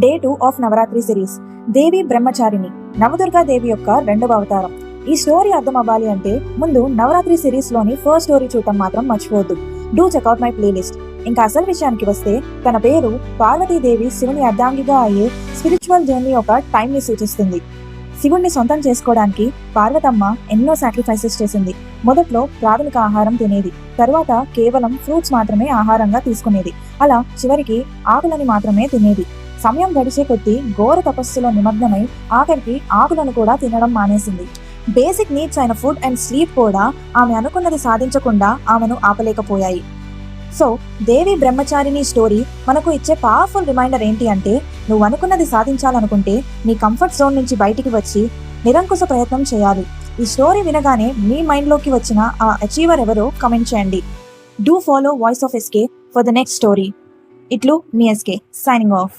Day 2 of Navratri series. Devi Brahmacharini, Navadurga Devi యొక్క రెండవ అవతారం. ఈ స్టోరీ అర్థం అవ్వాలి అంటే ముందు నవరాత్రి సిరీస్ లోని ఫస్ట్ స్టోరీ చూడటం మాత్రం మర్చిపోవద్దు. Do check out my playlist. ఇంకా అసలు విషయానికి వస్తే, తన పేరు పార్వతీదేవి శివుని అర్ధాంగిగా అయ్యే స్పిరిచువల్ జర్నీ ఒక టైం ని సూచిస్తుంది. శివుణ్ణి సొంతం చేసుకోవడానికి పార్వతమ్మ ఎన్నో సాక్రిఫైసెస్ చేసింది. మొదట్లో ప్రాథమిక ఆహారం తినేది, తర్వాత కేవలం ఫ్రూట్స్ మాత్రమే ఆహారంగా తీసుకునేది. అలా చివరికి ఆకులని మాత్రమే తినేది. సమయం గడిచే కొద్దీ ఘోర తపస్సులో నిమగ్నమై ఆఖరికి ఆకులను కూడా తినడం మానేసింది. బేసిక్ నీడ్స్ అయిన ఫుడ్ అండ్ స్లీప్ కూడా ఆమె అనుకున్నది సాధించకుండా ఆమెను ఆపలేకపోయాయి. సో దేవి బ్రహ్మచారిణి స్టోరీ మనకు ఇచ్చే పవర్ఫుల్ రిమైండర్ ఏంటి అంటే, నువ్వు అనుకున్నది సాధించాలనుకుంటే నీ కంఫర్ట్ జోన్ నుంచి బయటికి వచ్చి నిరంకుశ ప్రయత్నం చేయాలి. ఈ స్టోరీ వినగానే మీ మైండ్లోకి వచ్చిన ఆ అచీవర్ ఎవరో కమెంట్ చేయండి. Do follow voice of SK for the next story. ఇట్లు మీ ఎస్కే సైనింగ్ ఆఫ్.